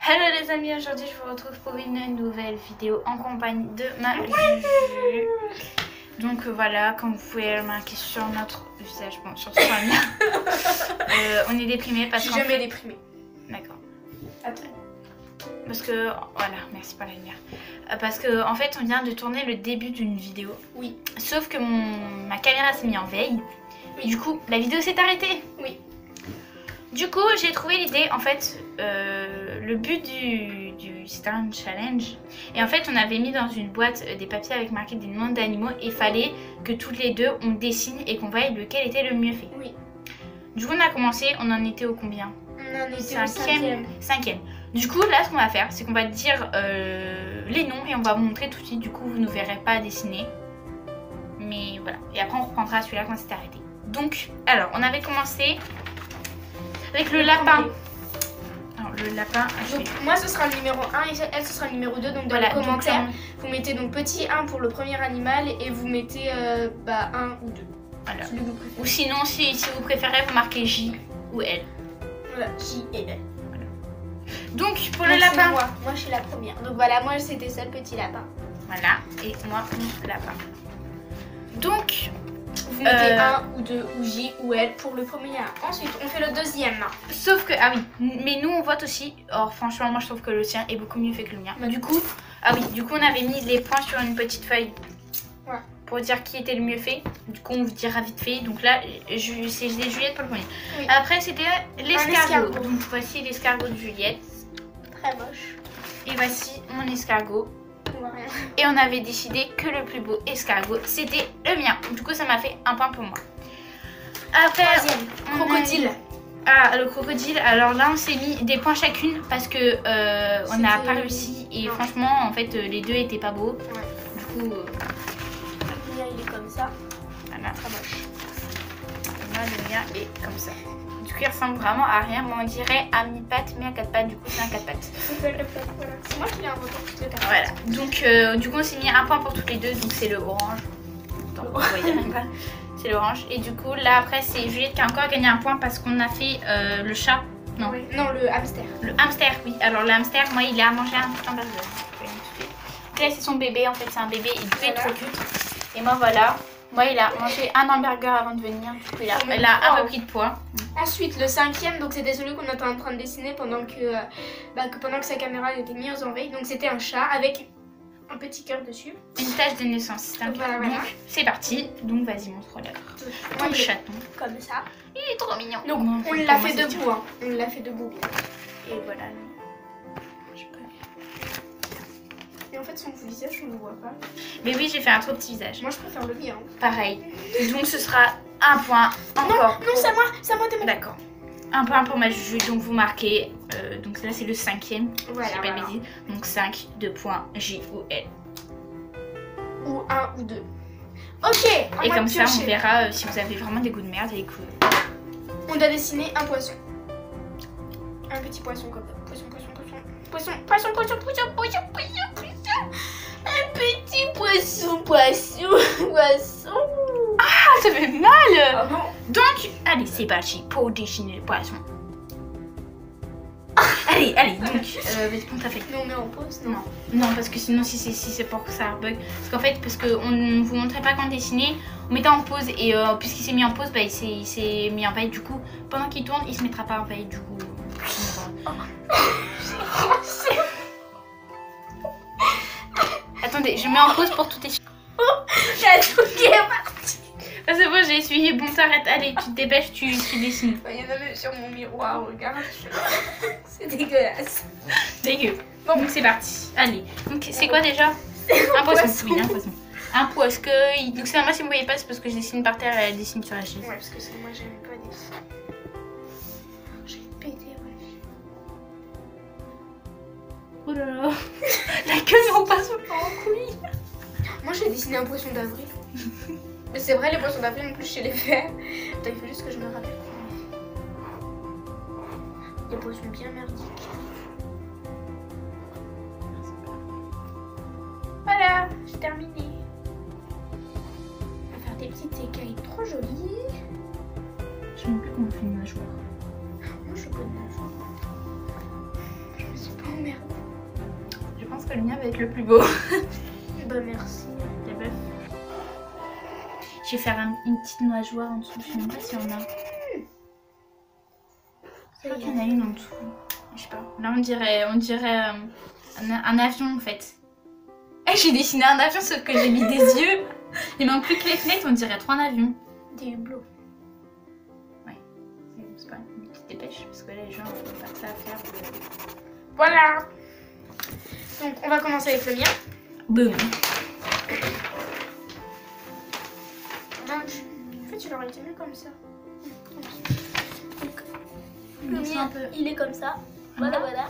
Hello les amis, aujourd'hui je vous retrouve pour une nouvelle vidéo en compagnie de ma Juju. Donc voilà, comme vous pouvez le remarquer sur notre visage, bon sur ce mien, on est déprimé parce que... Je suis jamais déprimée. D'accord. Attends. Parce que, voilà, merci pour la lumière. Parce que en fait on vient de tourner le début d'une vidéo. Oui. Sauf que ma caméra s'est mise en veille. Oui. Et du coup la vidéo s'est arrêtée. Oui. Du coup j'ai trouvé l'idée, en fait, le but c'était un challenge. Et en fait on avait mis dans une boîte des papiers avec marqué des noms d'animaux. Et il fallait que toutes les deux on dessine et qu'on voie lequel était le mieux fait. Oui. Du coup on a commencé, on en était au combien? On en était au cinquième. Du coup là ce qu'on va faire c'est qu'on va dire les noms et on va vous montrer tout de suite. Du coup vous ne verrez pas dessiner. Mais voilà. Et après on reprendra celui-là quand c'est arrêté. Donc alors on avait commencé avec le lapin. Alors le lapin. Donc moi ce sera le numéro 1 et elle ce sera le numéro 2. Donc dans Voilà, les commentaires, donc, vous mettez donc petit 1 pour le premier animal et vous mettez 1 ou 2. voilà. Celui que vous préférez. Ou sinon si vous préférez vous marquez J ou L. Voilà, J et L. Donc pour Donc, le lapin. Moi je suis la première. Donc voilà, moi c'était ça le petit lapin. Voilà. Et moi mon lapin. Donc Vous mettez 1 ou 2 ou J ou L pour le premier 1. Ensuite on fait le deuxième. sauf que, ah oui, mais nous on vote aussi. Or franchement moi je trouve que le tien est beaucoup mieux fait que le mien. Bah, Du coup, ah oui, du coup on avait mis les points sur une petite feuille. Ouais. Pour dire qui était le mieux fait. Du coup on vous dira vite fait. Donc là c'est Juliette pour le premier. Oui. Après c'était l'escargot. escargot. Donc voici l'escargot de Juliette. Très moche. Et voici mon escargot. On voit rien. Et on avait décidé que le plus beau escargot c'était le mien. Du coup ça m'a fait un point pour moi. Après, Troisième, on a crocodile. mis- Ah, le crocodile. Alors là on s'est mis des points chacune parce que on n'a pas réussi. Et non. franchement en fait les deux étaient pas beaux. Ouais. Du coup Le mien il est comme ça. voilà. Très moche. Moi le mien est comme ça. Du coup il ressemble vraiment à rien. Moi on dirait à mi-pattes mais à 4 pattes. Du coup c'est un 4 pattes. Voilà. C'est moi qui l'ai inventé toutes les 4. Voilà. Donc du coup on s'est mis un point pour toutes les deux. Donc c'est le orange. Attends, vous voyez même pas. C'est l'orange. Et du coup là après c'est Juliette qui a encore gagné un point parce qu'on a fait le chat. Non. Oui. Non, le hamster. Le hamster, oui. Alors le hamster, moi il a mangé un petit hamburger. Donc là c'est son bébé, en fait c'est un bébé, il est trop cute. Et moi voilà, moi il a mangé un hamburger avant de venir. Du coup il a un peu pris de poids. Ensuite, le cinquième, donc c'était celui qu'on était en train de dessiner pendant que sa caméra était mise en veille. Donc c'était un chat avec un petit cœur dessus. Une tache de naissance, c'est un Voilà, cœur. voilà. Donc c'est parti, donc vas-y montre-leur. Moi, Ton il est chaton. comme ça. Il est trop mignon. Donc Moi, on pour l'a moi, fait c'est debout. Hein. On l'a fait debout. Et voilà. Je sais pas. Et en fait, son visage, on ne le voit pas. Mais oui, j'ai fait un trop petit visage. Moi, je préfère le mien. Pareil. Donc ce sera un point encore. Non, c'est à moi. C'est à moi de D'accord. Un point pour ma Juju, donc vous marquez, donc là c'est le cinquième, Voilà, si j'ai pas de voilà. bêtises. Donc 5, 2 points, J ou L. Ou 1 ou 2. Ok. Et comme ça on verra si vous avez vraiment des goûts de merde et que... On doit dessiner un poisson. Un petit poisson comme ça. Poisson. Un petit poisson. Ah, ça fait mal. Oh non. Donc, allez, c'est parti pour dessiner le poisson. Allez, donc, vas-y, comment t'as fait? Mais on met en pause, non? Non, parce que sinon, si c'est pour que ça bug. Parce qu'en fait, parce qu'on ne vous montrait pas quand dessiner, on mettait en pause. Et puisqu'il s'est mis en pause, bah, il s'est mis en veille. Du coup, pendant qu'il tourne, il se mettra pas en veille. Du coup, attendez, je mets en pause pour tout essuyer. J'ai tout qui est parti. Ah, c'est bon, j'ai essuyé. Bon, t'arrêtes. Allez, tu te dépêches, tu dessines. Il y en a même sur mon miroir, regarde. C'est dégueulasse. Dégueu. Bon, donc c'est parti. Allez. Donc, c'est quoi déjà? Un poisson. Oui, un poisson. Un poisson. Donc, c'est moi, si vous ne voyez pas, c'est parce que je dessine par terre et elle dessine sur la chaise. Ouais, parce que c'est moi, j'aime pas dessiner. J'ai pété, ouais. Oh là là. La queue de mon poisson part en couille. Moi, j'ai dessiné un poisson d'avril. Mais c'est vrai, les poissons d'avril, en plus, je les fais. Attends, il faut juste que je me rappelle. Des poissons bien merdiques. Voilà, j'ai terminé. On va faire des petites écailles trop jolies. Je ne sais plus comment on fait une nageoire. Moi, je connais. Je me suis pas le mien va être le plus beau. Bah merci. Les bœufs. Je vais faire une petite nageoire en dessous. Je sais même pas s'il y en a. Je crois qu'il y en a une en dessous. Je sais pas. Là on dirait un avion en fait. Eh, j'ai dessiné un avion sauf que j'ai mis des yeux. Il manque plus que les fenêtres, on dirait trop un avion. Des hublots. Ouais. C'est pas une petite dépêche parce que là les gens ont pas que ça à faire. Voilà. Donc on va commencer avec le mien. Boum. Donc, en fait, tu l'aurais été mieux comme ça. Le Descends mien, un peu. il est comme ça. Voilà, voilà.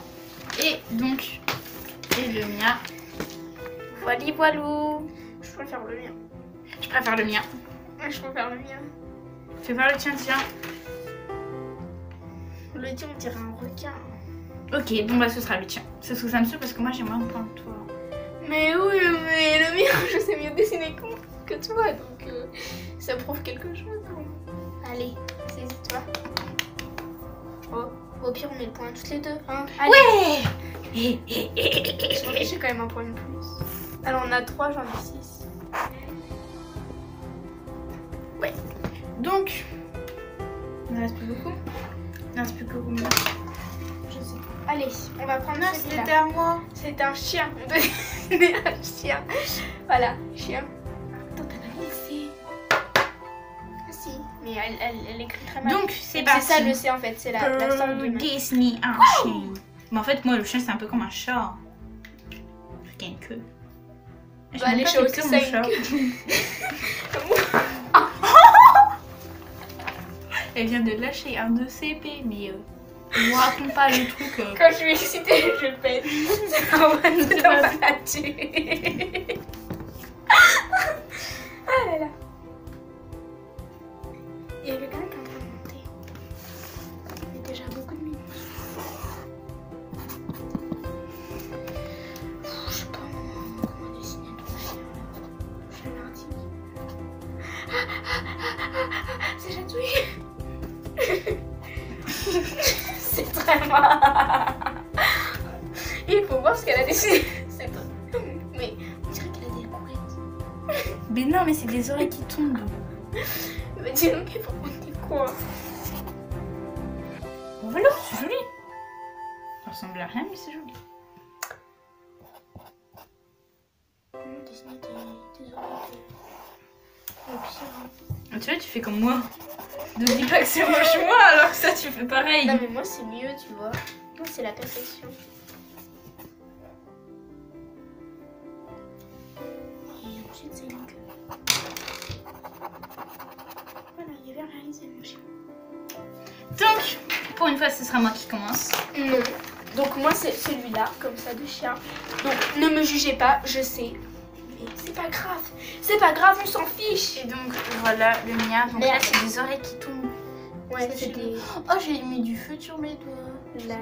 Et donc, et le mien. Voili voilou. Je préfère le mien. Je préfère le mien. Je préfère le mien. Fais voir le tien, tiens. Le tien, on dirait un requin. Ok, bon bah ce sera le tien. C'est ce que ça me saoule parce que moi j'ai moins de points que toi. Mais oui, mais le mien, je sais mieux dessiner que toi, donc ça prouve quelque chose. Hein. Allez, c'est toi. Oh, au pire, on met le point toutes les deux. Hein. Allez. Ouais. J'ai quand même un point de plus. Alors on a 3, j'en ai 6. Ouais. Donc, il ne reste plus beaucoup. Il ne reste plus que combien? Je sais pas. Allez, on va prendre Non, celui-là. c'était à moi. C'est un chien. On doit dessiner un chien. Voilà, chien. Attends, t'as pas laissé. Ah si, mais elle écrit très mal. Donc, c'est parti. C'est ça le C en fait, c'est la sorte de main. Disney, un chien. Mais en fait, moi, le chien, c'est un peu comme un chat. Il y a une queue. Bah, les chats aussi, ça a une queue. Elle vient de lâcher un de ses CP, mais on raconte pas le truc. Quand je suis excitée, je pète. C'est un one dans la tuer. Ah là là. Il y a quelqu'un qui est en train de monter. Il y a déjà beaucoup de minutes. Je sais pas comment dessiner ton chien. Chien nordique. C'est chatouille. C'est très mal. Il faut voir ce qu'elle a dessiné. C'est toi. Mais on dirait qu'elle a des courettes. Mais non, mais c'est des oreilles qui tombent. Mais dis donc, il faut prendre des quoi? Voilà, c'est joli. Ça ressemble à rien, mais c'est joli. Comment dessiner des oreilles de... Tu vois, tu fais comme moi. Ne dis pas que c'est moche moi, alors que ça, tu fais pareil. Non, mais moi, c'est mieux, tu vois. Moi, c'est la perfection. Et ensuite, c'est une queue. Voilà, il y avait réalisé mon chien. Donc, pour une fois, ce sera moi qui commence. Non. Donc, moi, c'est celui-là, comme ça, de chien. Donc, ne me jugez pas, je sais. Mais c'est pas grave. C'est pas grave, on s'en fiche. Et donc, voilà le mien. Donc Merde. là, c'est des oreilles qui tombent. Ouais, c'est des... Oh, j'ai mis du feu sur mes doigts. Là,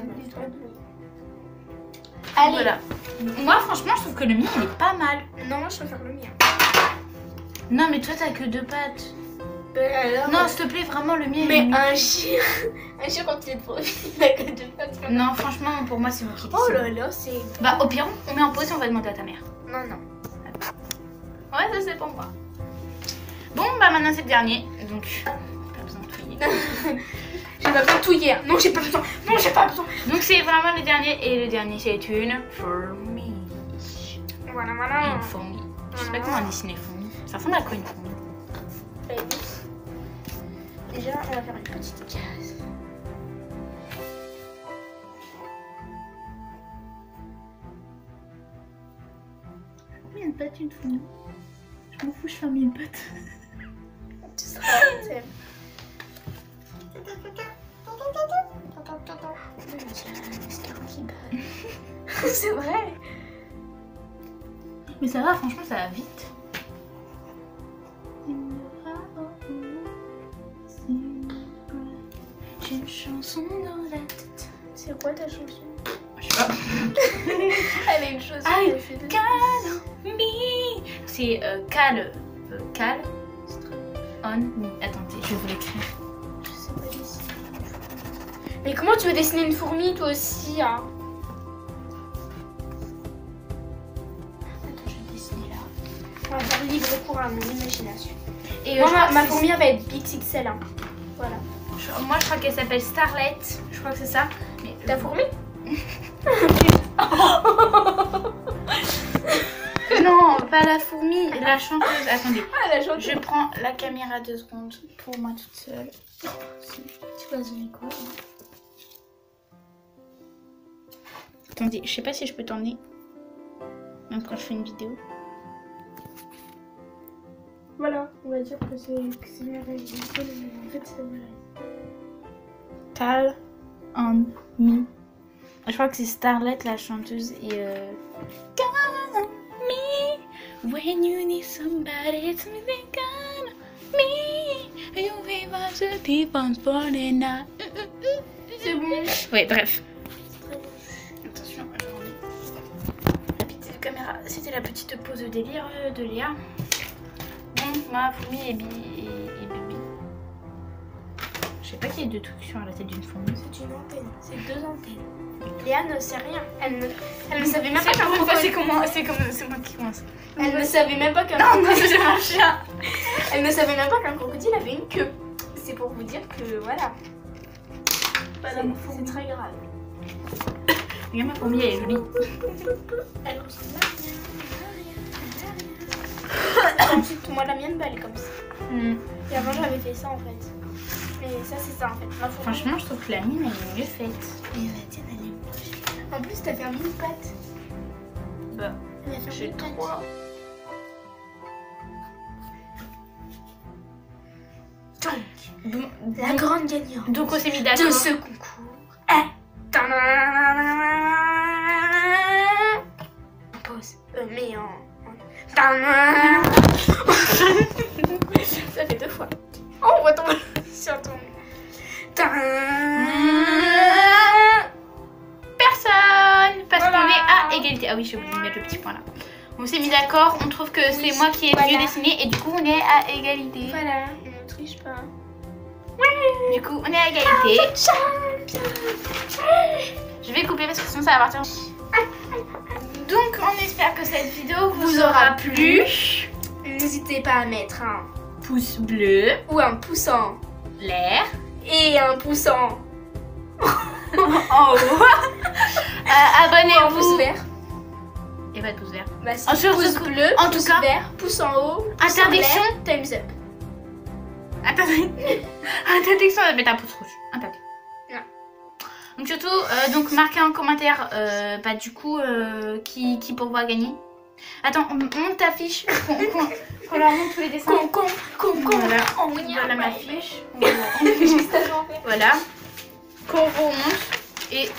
Allez. Voilà. Moi, franchement, je trouve que le mien, il est pas mal. Non, moi, je préfère le mien. Non, mais toi, t'as que 2 pattes. Alors, Non, s'il te plaît, vraiment, le mien, mais il est un chien, quand il est trop il a que 2 pattes. Non, franchement, pour moi, c'est moi qui décide. Oh là là, c'est... Bah, au pire, on met en pause et on va demander à ta mère. Non, non. Ouais, ça, c'est pour moi. Bon, bah, maintenant, c'est le dernier. Donc, pas besoin de touiller. J'ai pas besoin de touiller. Hein. Non, j'ai pas besoin. Non, j'ai pas besoin. Donc, c'est vraiment le dernier. Et le dernier, c'est une fourmi. Voilà, voilà. Une fourmi. Je sais pas comment dessiner une fourmi. Ça ressemble à quoi, une fourmi? Déjà, on va faire une petite case. Combien de pattes une fourmi? Je m'en fous, je fais 1000 pattes. Tu seras c'est vrai. Mais ça va, franchement, ça va vite. J'ai une chanson dans la tête. C'est quoi ta chanson? Je sais pas. Elle a une chose. Ah, calme. C'est cal. Cal. On. Attendez, je vais vous l'écrire. Je sais pas dessiner. Mais comment tu veux dessiner une fourmi toi aussi hein? On va faire libre cours à mon imagination. Et Moi, je crois ma que fourmi elle va être XXL. Hein. Voilà. moi je crois qu'elle s'appelle Starlet. Je crois que c'est ça. Mais Ta fourmi? non, pas la fourmi, la chanteuse. Attendez. Ah, la chanteuse. Je prends la caméra 2 secondes pour moi toute seule. Tu vas zoomer quoi? Attendez, je sais pas si je peux t'emmener. Même quand je fais une vidéo. Voilà, on va dire que c'est bien réalisé. En fait, c'est bien réalisé. Tal on me. Je crois que c'est Starlet la chanteuse et Call on me when you need somebody to call me. You be my city once born and I. C'est bon. Ouais, bref. Attention, je remets la petite caméra. C'était la petite pause de délire de Léa. Donc ma fourmi et Bibi. Je sais pas qu'il y a deux trucs sur la tête d'une fourmi. C'est une antenne, c'est deux antennes. Léa ne sait rien. Elle ne savait même pas qu'un C'est crocodile. c'est moi qui commence. Elle ne savait même pas qu'un Non, non, crocodile. c'est mon chien. Elle ne savait même pas qu'un crocodile avait une queue. C'est pour vous dire que voilà. C'est très grave. Regarde ma fourmi, elle est jolie. Elle ressemble à rien. Ensuite, moi la mienne, bah, elle est comme ça. Et avant, j'avais fait ça en fait. Et ça, c'est ça en fait. Ma fourmi. Franchement, je trouve que la mienne, elle est mieux faite. Et la tienne, elle est moche. En plus, t'as fait un mini patte. Bah, Elle a fait un j'ai mini patte. 3. Donc, la grande gagnante Donc on s'est mis de d'accord. ce concours est... En pause. Mais en... Ça fait 2 fois. Oh, on va tomber sur ton... Personne. Parce Voilà. qu'on est à égalité. Ah oui, j'ai oublié de mettre le petit point là. On s'est mis d'accord, on trouve que c'est moi qui ai le mieux voilà. dessiné et du coup on est à égalité. Voilà, on ne triche pas. Du coup on est à égalité. Je vais couper parce que sinon ça va partir. Donc on espère que cette vidéo vous aura plu. N'hésitez pas à mettre un Pouce bleu, ou un pouce en l'air, et un pouce en en haut. ou un pouce Abonnez-vous. vert. Et pas de pouce vert. Bah, si En sur pouce ce- bleu, en pouce tout cas- vert, pouce en haut, pouce Interdiction. en l'air, thumbs up. Attendez. Interdiction de mettre un pouce rouge. Interdit. Non. Donc surtout, donc marquez en commentaire, bah du coup, qui pour voir gagner. Attends, on monte ta fiche. Qu'on leur montre tous les dessins. Voilà. Voilà ma fiche. Voilà. Voilà. Qu'on remonte. Et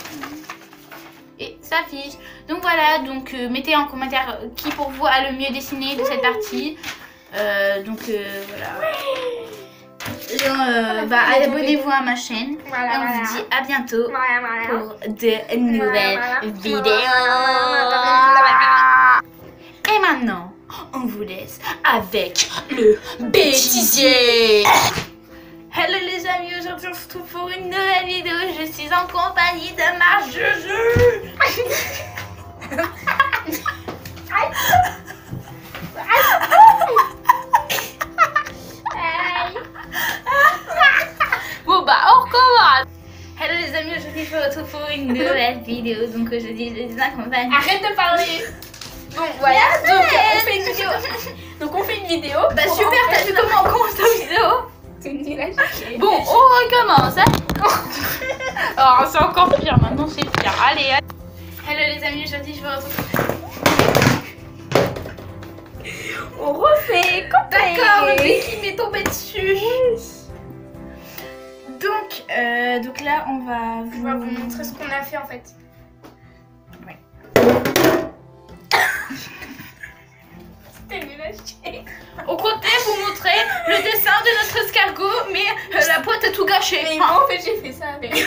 sa fiche. Donc voilà, donc mettez en commentaire qui pour vous a le mieux dessiné de cette partie. Donc voilà. Abonnez-vous à ma chaîne. Voilà, Et on voilà. vous dit à bientôt Voilà. pour de nouvelles Voilà. vidéos. Et maintenant, on vous laisse avec le bêtisier. Hello les amis, aujourd'hui on se retrouve pour une nouvelle vidéo. Je suis en compagnie de ma Juju. Bon bah on recommence. Hello les amis, aujourd'hui je vous retrouve pour une nouvelle vidéo. Donc aujourd'hui je suis en compagnie. Arrête de parler. Bon voilà, donc on fait une vidéo. Donc on fait une vidéo. Bah pour super, en t'as fait- vu comment on commence la vidéo? C'est nul à chier. Bon, on recommence. Hein. Oh, c'est encore pire. Maintenant, c'est pire. Allez, allez. Hello les amis, aujourd'hui je vous retrouve. On refait. D'accord, le bec qui m'est tombé dessus. Donc là, on va Je vais vous montrer ce qu'on a fait en fait. Ouais. C'était nul à chier. Au côté, vous montrer le dessin de notre escargot, mais la boîte a tout gâché. Mais moi en fait j'ai fait ça avec.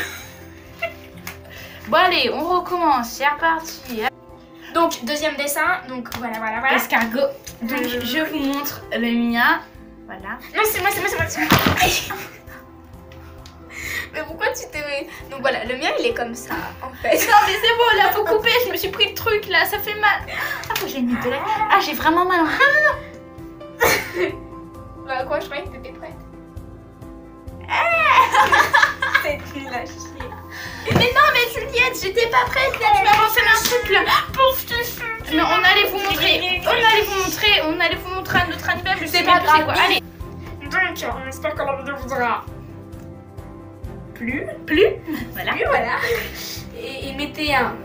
Bon allez, on recommence. C'est reparti. Donc deuxième dessin. Donc voilà. Escargot. Donc je vous montre le mien. Voilà. Non c'est moi. Mais pourquoi tu t'es... Donc voilà, le mien il est comme ça en fait. Non mais c'est bon, là faut couper, je me suis pris le truc là, ça fait mal. Ah faut que j'ai une de la... Ah j'ai vraiment mal. Ah non. Bah quoi, je croyais que t'étais prête. C'est nul à chier. Mais non, mais Juliette, j'étais pas prête là, tu m'as lancé un truc là. Pouf, tu sais. Non, on allait vous montrer. On allait vous montrer à notre anniversaire. Je sais C'est pas pas grave. quoi. Allez. Donc, on espère que la vidéo vous aura plu. Voilà. Plu, voilà. Et mettez un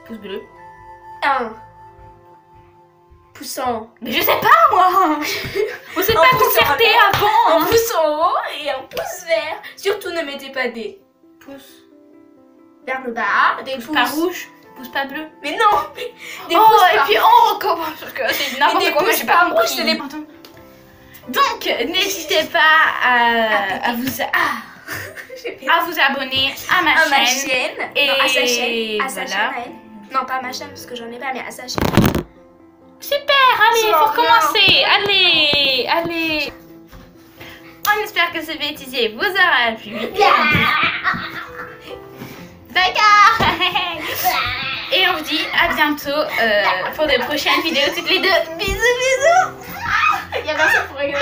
Pouce bleu. pouce en Mais je sais pas moi. On s'est Un pas pouce concerté en avant. un pouce en haut et un pouce vert. Surtout ne mettez pas des pouces vers le bas, des pouces Pas rouge, pouce pas bleu. Mais non, des Oh, pouces et pas puis on recommence parce que c'est Mais n'importe des quoi. Moi, pouces j'ai pas pas rouges, compris. c'est des- Donc, n'hésitez pas à vous abonner à ma à ma chaîne. chaîne. Et non, à sa chaîne. À sa voilà. chaîne à elle. Non, pas à ma chaîne parce que j'en ai pas, mais à sa chaîne. Super, allez, Ça faut va. recommencer. Allez. On espère que ce bêtisier vous aura plu. D'accord. Et on vous dit à bientôt pour de prochaines vidéos toutes les deux. Bisous. Il y a personne pour régler.